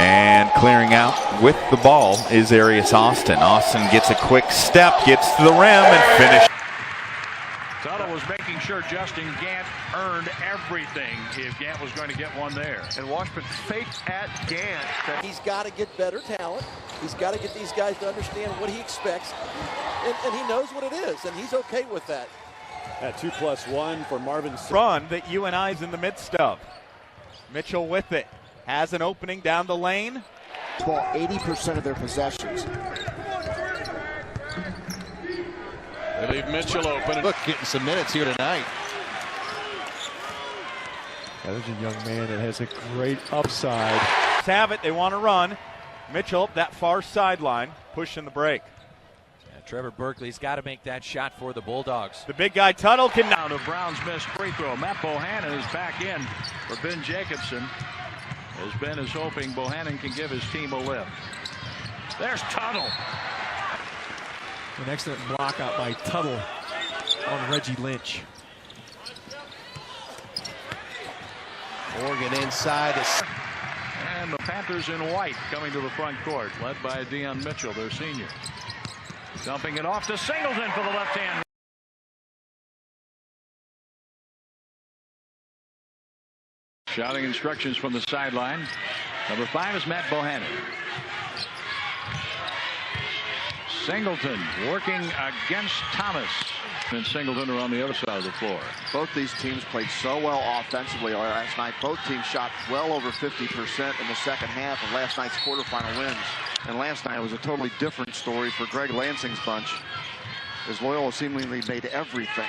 And clearing out with the ball is Arias Austin. Austin gets a quick step, gets to the rim, and finishes. Tuttle was making sure Justin Gant earned everything if Gant was going to get one there. And Washburn faked at Gant. He's got to get better talent. He's got to get these guys to understand what he expects. And he knows what it is, and he's okay with that. That 2+1 for Marvin. Run that UNI's in the midst of. Mitchell with it. Has an opening down the lane. Ball 80% of their possessions. They leave Mitchell open. Look, getting some minutes here tonight. There's a young man that has a great upside. Have it. They want to run. Mitchell, that far sideline, pushing the break. Trevor Berkeley's got to make that shot for the Bulldogs. The big guy Tuttle can Out of Brown's missed free throw. Matt Bohannon is back in for Ben Jacobson. As Ben is hoping Bohannon can give his team a lift. There's Tuttle. An excellent block out by Tuttle on Reggie Lynch. Morgan inside. And the Panthers in white coming to the front court, led by Deion Mitchell, their senior. Dumping it off to Singleton for the left hand. Shouting instructions from the sideline. Number 5 is Matt Bohannon. Singleton working against Thomas. And Singleton are on the other side of the floor. Both these teams played so well offensively last night. Both teams shot well over 50% in the second half of last night's quarterfinal wins. And last night was a totally different story for Greg Lansing's bunch, as Loyola seemingly made everything.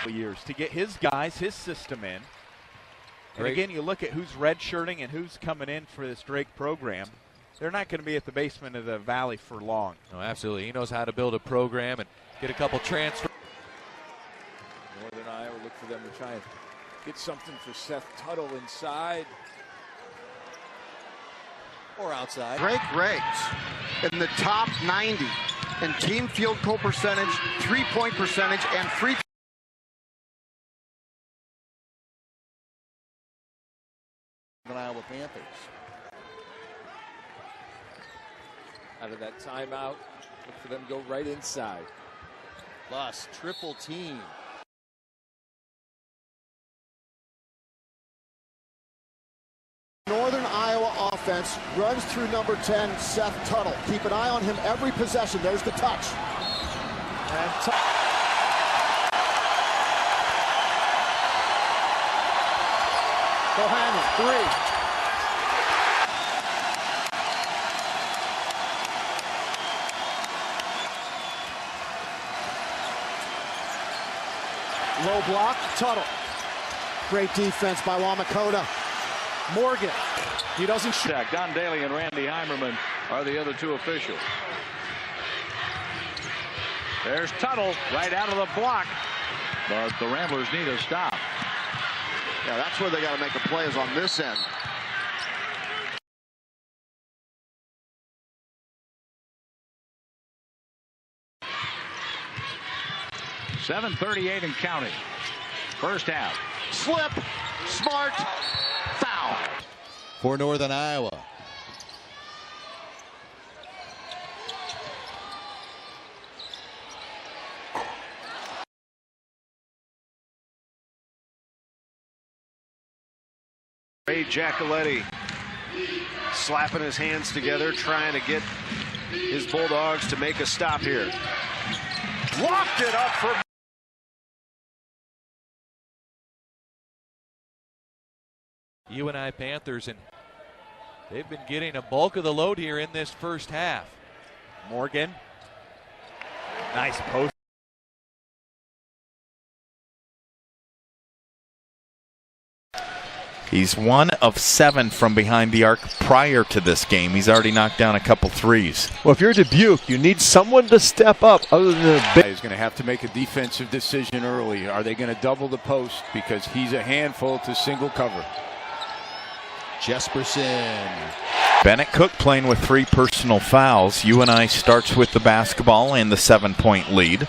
Years to get his guys, his system in. And again, you look at who's redshirting and who's coming in for this Drake program. They're not going to be at the basement of the valley for long. No, absolutely. He knows how to build a program and get a couple transfers. Northern Iowa look for them to try and get something for Seth Tuttle inside. Or outside. Drake ranks in the top 90 in team field goal percentage, three-point percentage, and free The Iowa Panthers. Out of that timeout, look for them to go right inside. Plus, triple team. Northern Iowa offense runs through number 10, Seth Tuttle. Keep an eye on him every possession. There's the touch. And Bohannon, 3. Low block, Tuttle. Great defense by Wamakota. Morgan, he doesn't shoot. Don Daly and Randy Heimerman are the other two officials. There's Tuttle right out of the block, but the Ramblers need a stop. Yeah, that's where they got to make a play, is on this end. .738 and counting. First half. Slip, Smart, foul. For Northern Iowa. Ray Giacoletti slapping his hands together, trying to get his Bulldogs to make a stop here. Locked it up for UNI Panthers, and they've been getting a bulk of the load here in this first half. Morgan. Nice post. He's 1 of 7 from behind the arc prior to this game. He's already knocked down a couple threes. Well, if you're Dubuque, you need someone to step up other than a big. He's going to have to make a defensive decision early. Are they going to double the post? Because he's a handful to single cover. Jesperson. Bennett Cook playing with 3 personal fouls. UNI starts with the basketball and the 7-point lead.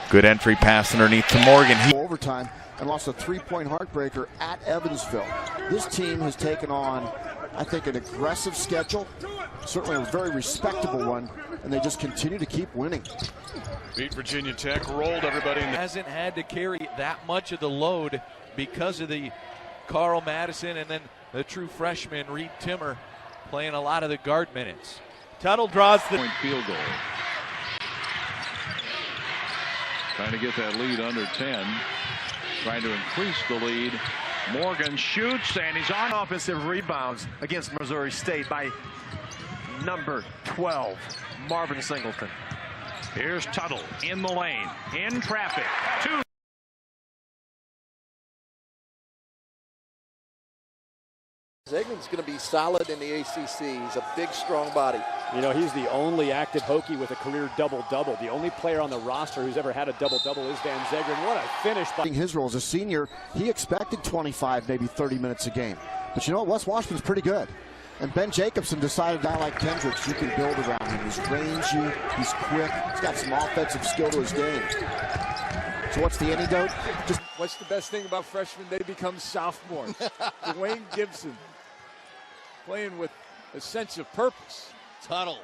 Good entry pass underneath to Morgan. Overtime. and lost a 3-point heartbreaker at Evansville. This team has taken on, I think, an aggressive schedule, certainly a very respectable one, and they just continue to keep winning. Beat Virginia Tech, rolled everybody. Hasn't had to carry that much of the load because of the Carl Madison and then the true freshman Reed Timmer playing a lot of the guard minutes. Tuttle draws the point field goal. Trying to get that lead under 10. Trying to increase the lead. Morgan shoots, and he's on offensive rebounds against Missouri State by number 12, Marvin Singleton. Here's Tuttle in the lane, in traffic. Two. Zegman's going to be solid in the ACC. He's a big, strong body. You know, he's the only active Hokie with a career double-double. The only player on the roster who's ever had a double-double is Van Zegeren. What a finish. His role as a senior, he expected 25, maybe 30 minutes a game. But you know what? Wes Washburn's pretty good. And Ben Jacobson decided, a guy like Kendricks, you can build around him. He's rangy, he's quick, he's got some offensive skill to his game. So what's the antidote? Just what's the best thing about freshmen? They become sophomores. Dwayne Gibson playing with a sense of purpose. Tuttle.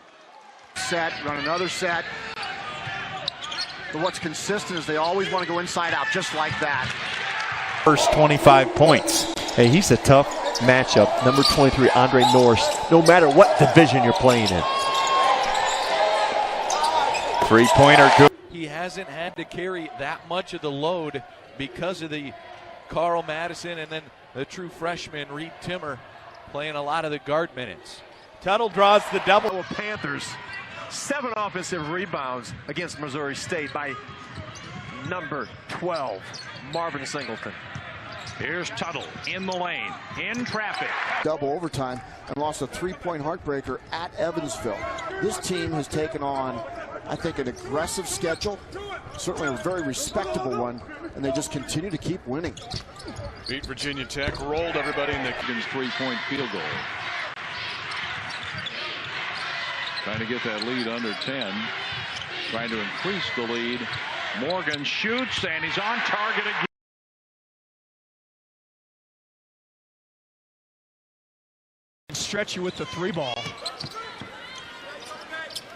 Set, run another set. But what's consistent is they always want to go inside out, just like that. First 25 points. Hey, he's a tough matchup. Number 23, Andre Norris, no matter what division you're playing in. Three-pointer good. He hasn't had to carry that much of the load because of the Carl Madison and then the true freshman Reed Timmer playing a lot of the guard minutes. Tuttle draws the double. Panthers, 7 offensive rebounds against Missouri State by number 12, Marvin Singleton. Here's Tuttle in the lane, in traffic. Double overtime and lost a 3-point heartbreaker at Evansville. This team has taken on, I think, an aggressive schedule, certainly a very respectable one, and they just continue to keep winning. Beat Virginia Tech, rolled everybody in the 3-point field goal. Trying to get that lead under 10. Trying to increase the lead. Morgan shoots, and he's on target again. Stretch you with the 3-ball.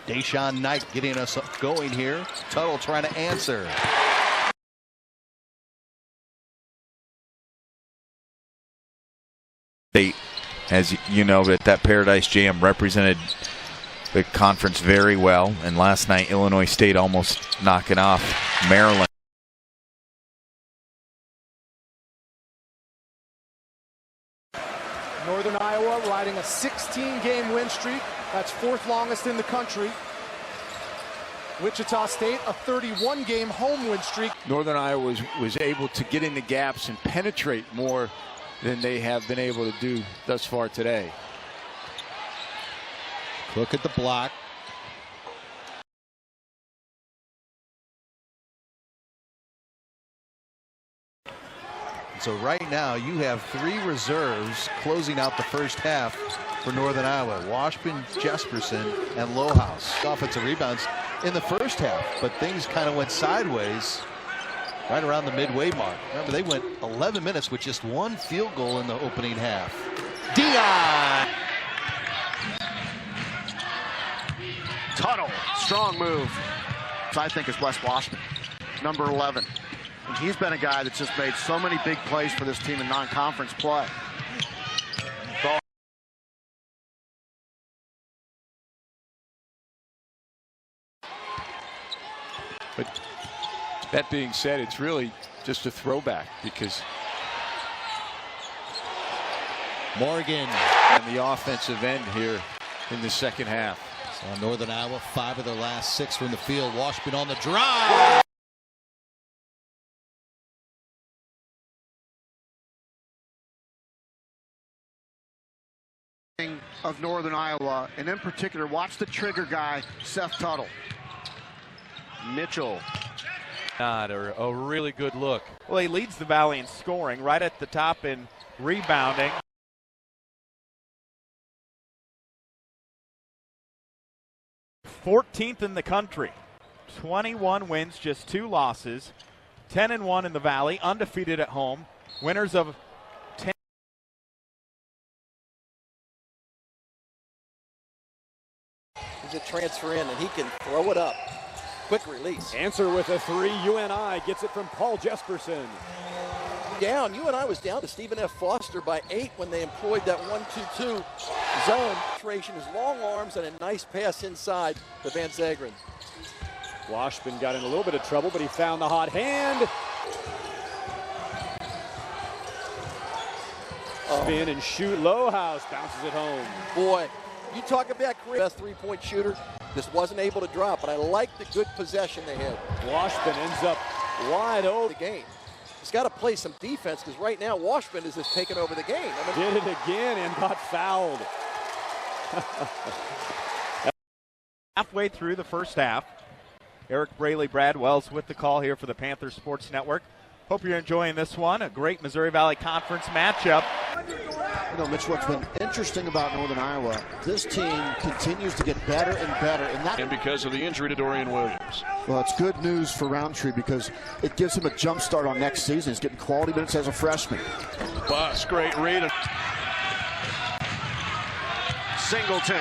Deshaun Knight getting us going here. Tuttle trying to answer. As you know, that Paradise Jam represented the conference very well, and last night Illinois State almost knocking off Maryland. Northern Iowa riding a 16-game win streak. That's 4th longest in the country. Wichita State, a 31-game home win streak. Northern Iowa was able to get in the gaps and penetrate more than they have been able to do thus far today. Look at the block. So right now you have 3 reserves closing out the first half for Northern Iowa. Washburn, Jesperson, and Lohaus. Offensive rebounds in the first half, but things kind of went sideways right around the midway mark. Remember, they went 11 minutes with just 1 field goal in the opening half. Dion! Tuttle, strong move. So I think it's Wes Washburn, number 11. And he's been a guy that's just made so many big plays for this team in non-conference play. But that being said, it's really just a throwback because Morgan on the offensive end here in the second half. So Northern Iowa, 5 of their last 6 from the field. Washburn on the drive. Of Northern Iowa, and in particular, watch the trigger guy, Seth Tuttle. Mitchell. Not a really good look. Well, he leads the Valley in scoring, right at the top in rebounding. '14th in the country. 21 wins, just 2 losses. 10-1 in the Valley, undefeated at home. Winners of 10. He's a transfer in, and he can throw it up. Quick release. Answer with a three. UNI gets it from Paul Jesperson. Down. UNI was down to Stephen F. Foster by 8 when they employed that 1-2-2 zone. Creation his long arms and a nice pass inside to Van Zagren. Washpin got in a little bit of trouble, but he found the hot hand. Spin and shoot. Lowhouse bounces it home. Boy, you talk about career best three-point shooter. This wasn't able to drop, but I like the good possession they had. Washpin ends up wide open. The game. He's got to play some defense because right now Washpin is just taking over the game. Did it again and got fouled. Halfway through the first half, Eric Braley Bradwell's with the call here for the Panthers Sports Network. Hope you're enjoying this one. A great Missouri Valley Conference matchup. You know, Mitch, what's been interesting about Northern Iowa, this team continues to get better and better. And because of the injury to Dorian Williams. Well, it's good news for Roundtree because it gives him a jump start on next season. He's getting quality minutes as a freshman. Bus, great read. Singleton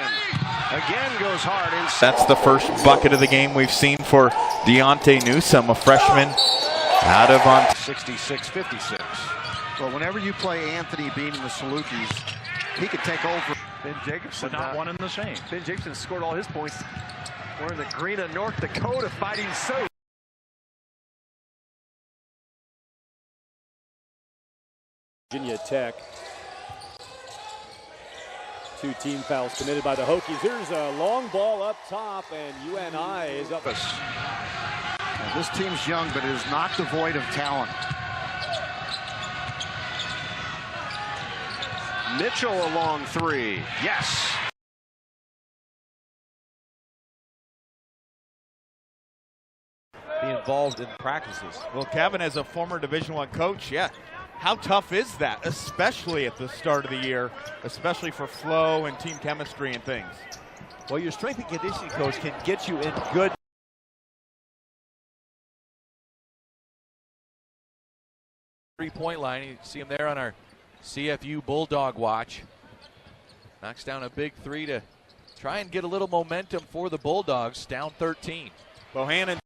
again goes hard inside. That's the first bucket of the game we've seen for Deontay Newsome, a freshman out of on 66-56. Well, whenever you play Anthony Bean in the Salukis, he could take over. Ben Jacobson, But not one in the same. Ben Jacobson scored all his points. We're in the green of North Dakota fighting so. Virginia Tech. 2 team fouls committed by the Hokies. Here's a long ball up top, and UNI is up. Now, this team's young, but it is not devoid of talent. Mitchell a long three. Yes. Be involved in practices. Well, Kevin, as a former Division I coach, yeah, how tough is that, especially at the start of the year, especially for flow and team chemistry and things? Well, your strength and conditioning coach can get you in good. Three-point line. You see him there on our CFU Bulldog watch. Knocks down a big three to try and get a little momentum for the Bulldogs, down 13. Bohannon.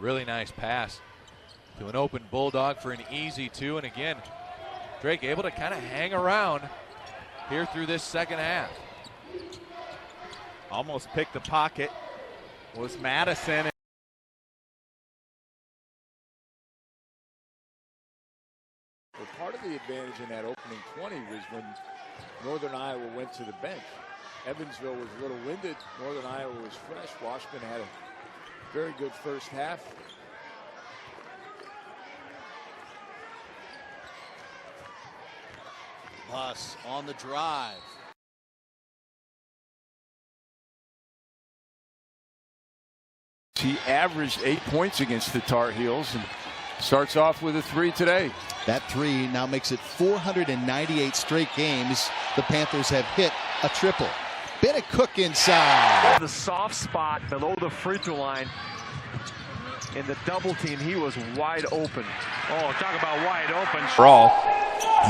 Really nice pass to an open Bulldog for an easy 2. And again, Drake able to kind of hang around here through this second half. Almost picked the pocket was Madison. Well, part of the advantage in that opening 20 was when Northern Iowa went to the bench. Evansville was a little winded. Northern Iowa was fresh. Washpin had a very good first half. Bus on the drive. He averaged 8 points against the Tar Heels and starts off with a 3 today. That 3 now makes it 498 straight games the Panthers have hit a triple. Bennett Cook inside. The soft spot below the free throw line. In the double team, he was wide open. Oh, talk about wide open. For all,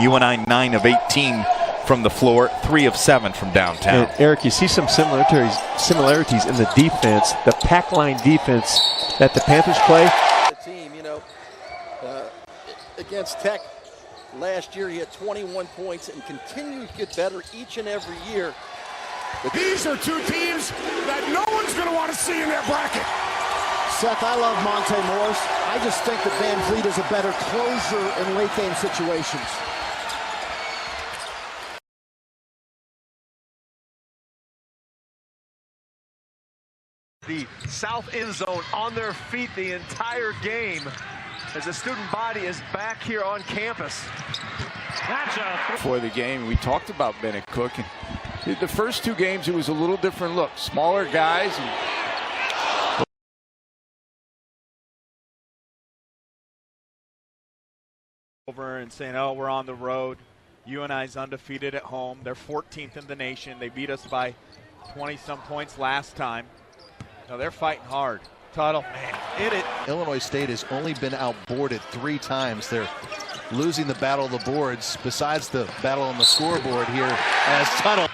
UNI 9 of 18 from the floor, 3 of 7 from downtown. And Eric, you see some similarities in the defense, the pack line defense that the Panthers play. The team, you know, against Tech last year, he had 21 points and continues to get better each and every year. These are 2 teams that no one's going to want to see in their bracket. Seth, I love Monte Morris. I just think that Van Vliet is a better closer in late game situations. The south end zone on their feet the entire game as the student body is back here on campus. That's a For the game, we talked about Bennett Cook. And the first 2 games, it was a little different look. Smaller guys. Over and saying, oh, we're on the road. UNI's undefeated at home. They're 14th in the nation. They beat us by 20-some points last time. Now they're fighting hard. Tuttle, man, hit it. Illinois State has only been outboarded 3 times. They're losing the battle of the boards besides the battle on the scoreboard here as Tuttle.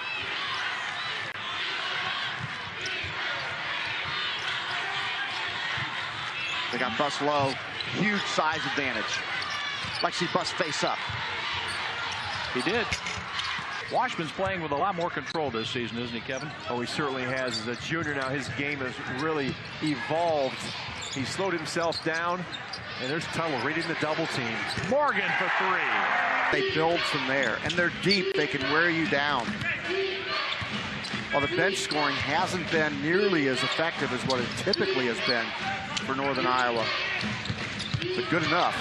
They got Bus low, huge size advantage. Like see Bus face up. He did. Washman's playing with a lot more control this season, isn't he, Kevin? Oh, he certainly has. As a junior now, his game has really evolved. He slowed himself down, and there's Tuttle reading the double team. Morgan for 3. They build from there, and they're deep. They can wear you down. While the bench scoring hasn't been nearly as effective as what it typically has been for Northern Iowa, but good enough.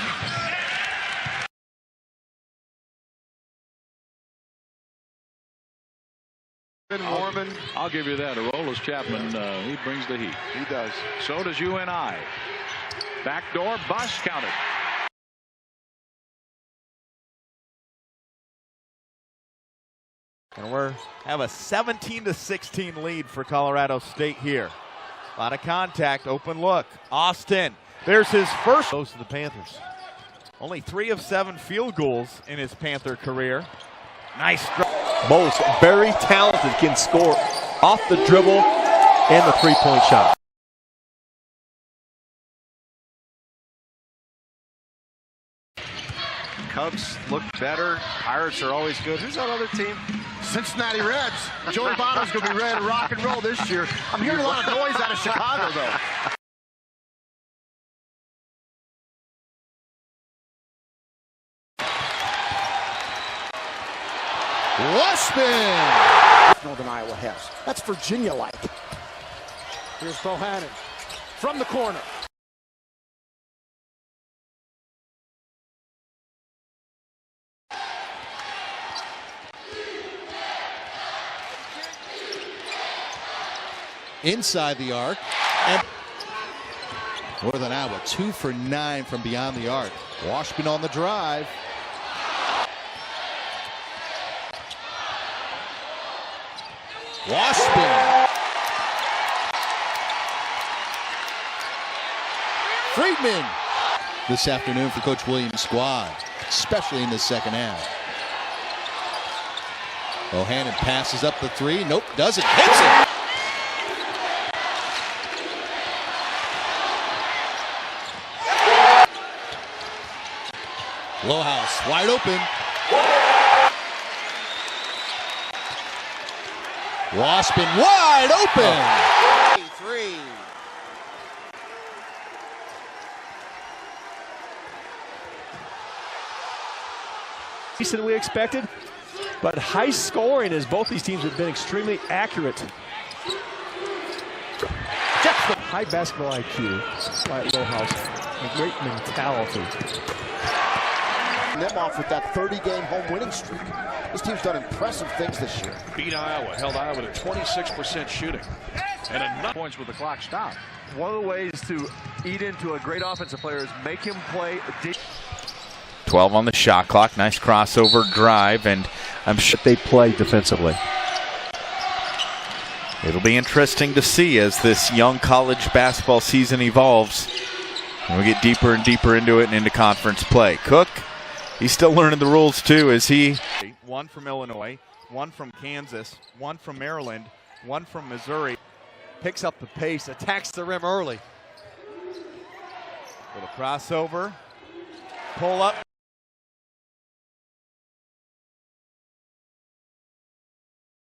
Mormon. I'll give you that. Arolas Chapman, he brings the heat. He does. So does UNI. Backdoor Bus counted. And we have a 17-16 lead for Colorado State here. A lot of contact, open look. Austin, there's his first. Goes to the Panthers. Only 3 of 7 field goals in his Panther career. Nice strike. Moles, very talented, can score off the dribble and the three-point shot. Cubs look better. Pirates are always good. Who's that other team? Cincinnati Reds. Joey Votto's going to be ready to rock and roll this year. I'm hearing a lot of noise out of Chicago, though. Washman! Northern Iowa has. That's Virginia-like. Here's Bohannon from the corner. Inside the arc. And Northern Iowa 2 for 9 from beyond the arc. Washman on the drive. Washman. Friedman. This afternoon for Coach Williams' squad, especially in the second half. Bohannon passes up the 3. Nope, doesn't. Hits it. Lowhouse wide open. Washman wide open. 3. Than we expected, but high scoring as both these teams have been extremely accurate. High basketball IQ by Lowhouse, a great mentality. Them off with that 30-game home winning streak. This team's done impressive things this year. Beat Iowa, held Iowa to 26% shooting. And enough points with the clock stopped. One of the ways to eat into a great offensive player is make him play deep. 12 on the shot clock. Nice crossover drive, and I'm sure they play defensively. It'll be interesting to see as this young college basketball season evolves. And we get deeper and deeper into it and into conference play. Cook, he's still learning the rules too, is he? 1 from Illinois, 1 from Kansas, 1 from Maryland, 1 from Missouri. Picks up the pace, attacks the rim early. Little crossover, pull up.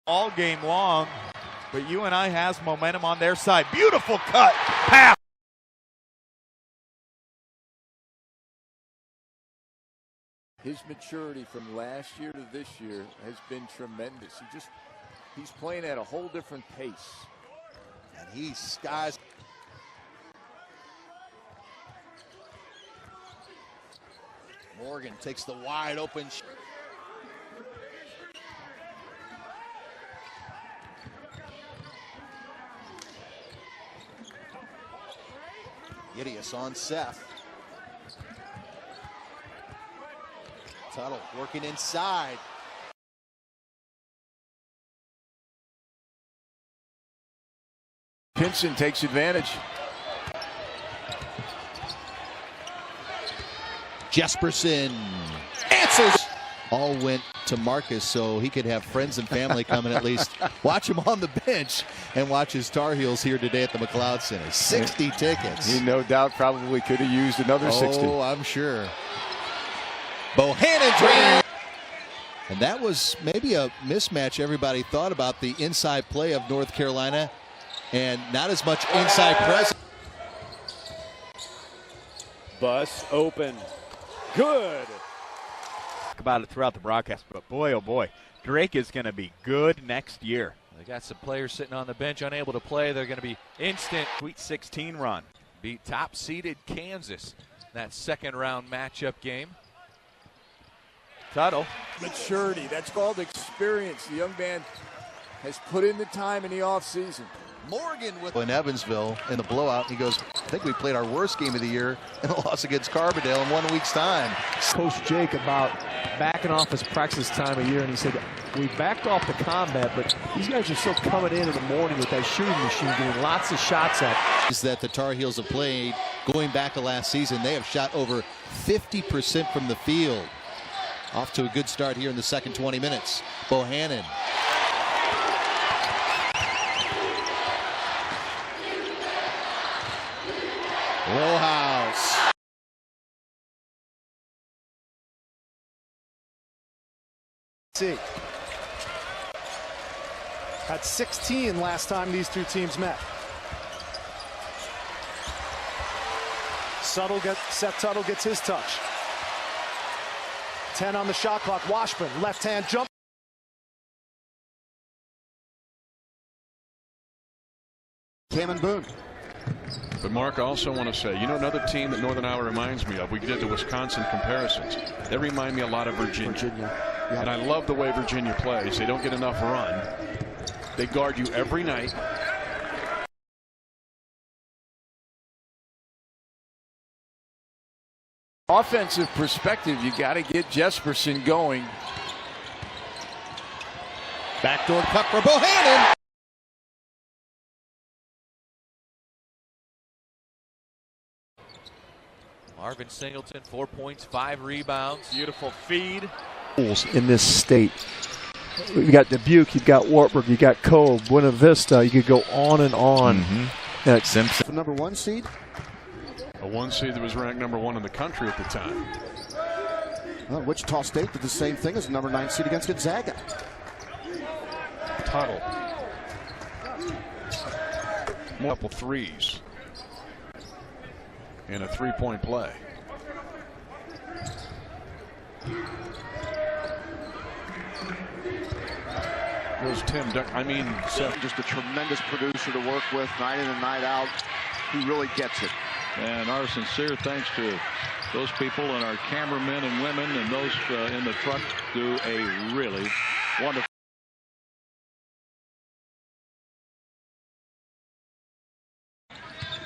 All game long, but UNI has momentum on their side. Beautiful cut, pass. His maturity from last year to this year has been tremendous. He's playing at a whole different pace. And he skies. Morgan takes the wide open. Gideus on Seth. Tuttle working inside. Pinson takes advantage. Jesperson answers. All went to Marcus so he could have friends and family come and at least watch him on the bench and watch his Tar Heels here today at the McLeod Center. 60 tickets. He no doubt probably could have used another 60. Oh, I'm sure. Bohannon. And that was maybe a mismatch everybody thought about, the inside play of North Carolina and not as much inside presence. Bus open. Good. About it throughout the broadcast, but boy, oh boy, Drake is going to be good next year. They got some players sitting on the bench unable to play. They're going to be instant. Sweet 16 run. Beat top-seeded Kansas in that second-round matchup game. Tuttle. Maturity, that's called experience. The young man has put in the time in the offseason. Morgan with in Evansville in the blowout. He goes, I think we played our worst game of the year in the loss against Carbondale in 1 week's time. Coach Jake about backing off his practice time of year, and he said, we backed off the combat, but these guys are still coming in the morning with that shooting machine, getting lots of shots at. Is that the Tar Heels have played going back to last season. They have shot over 50% from the field. Off to a good start here in the second 20 minutes. Bohannon. Rollhouse. See. Had 16 last time these two teams met. Seth Tuttle gets his touch. 10 on the shot clock. Washburn, left hand jump. Cameron Boone. But Mark, I also want to say, you know, another team that Northern Iowa reminds me of, we did the Wisconsin comparisons. They remind me a lot of Virginia. Yeah. And I love the way Virginia plays. They don't get enough run. They guard you every night. Offensive perspective, you got to get Jesperson going. Backdoor cut for Bohannon. Marvin Singleton, 4 points, 5 rebounds. Beautiful feed. In this state. You've got Dubuque, you've got Wartburg, you've got Cove, Buena Vista. You could go on and on. Simpson. The number 1 seed. A 1 seed that was ranked number 1 in the country at the time. Well, Wichita State did the same thing as the number 9 seed against Gonzaga. Tuttle. Couple threes. And a 3-point play. There's Tim Duck. I mean, just a tremendous producer to work with night in and night out. He really gets it. And our sincere thanks to those people and our cameramen and women and those in the truck do a really wonderful.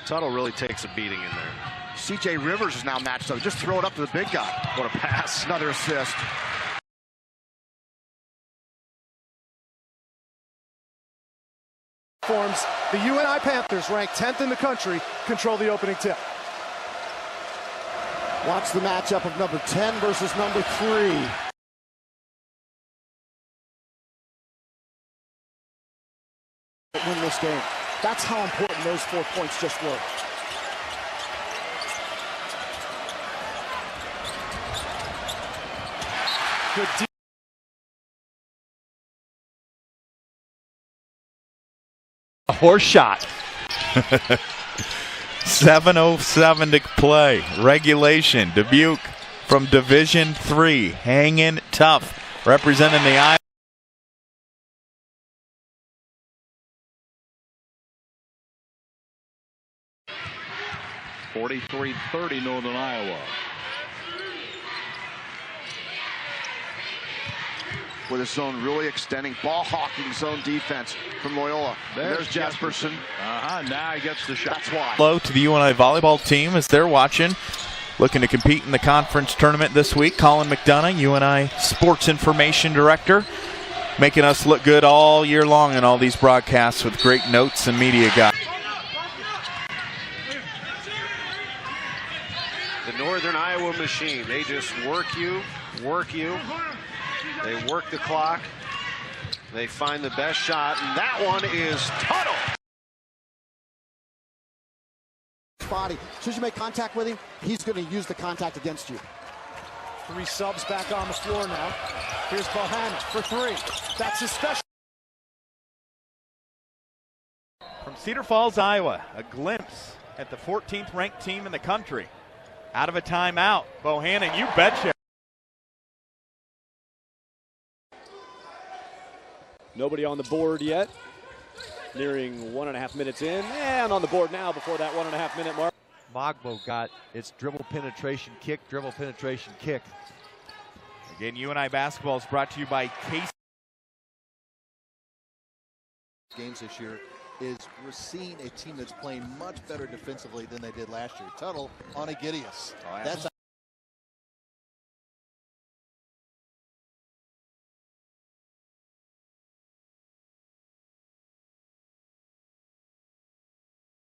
Tuttle really takes a beating in there. C.J. Rivers is now matched up. Just throw it up to the big guy. What a pass. Another assist. Forms. The UNI Panthers, ranked 10th in the country, control the opening tip. Watch the matchup of number 10 versus number 3. Win this game. That's how important those 4 points just were. Good deep. A horse shot. 7:07 to play. Regulation. Dubuque from Division III, hanging tough, representing the Iowa. (43-30) Northern Iowa. With his zone really extending, ball hawking zone defense from Loyola. There's Jesperson. Now he gets the shot. That's why. Hello to the UNI volleyball team as they're watching. looking to compete in the conference tournament this week. Colin McDonough, UNI Sports Information Director, making us look good all year long in all these broadcasts with great notes and media guys. The Northern Iowa machine, they just work you. They work the clock. They find the best shot, and that one is Tuttle. Body. As soon as you make contact with him, he's going to use the contact against you. 3 subs back on the floor now. Here's Bohannon for 3. That's his special. From Cedar Falls, Iowa, a glimpse at the 14th ranked team in the country. Out of a timeout, Bohannon, you betcha. Nobody on the board yet. Nearing 1.5 minutes in, and on the board now before that 1.5 minute mark. Mogbo got its dribble penetration kick. Again, UNI basketball is brought to you by Case. Games this year is we're seeing a team that's playing much better defensively than they did last year. Tuttle on Agidius. That's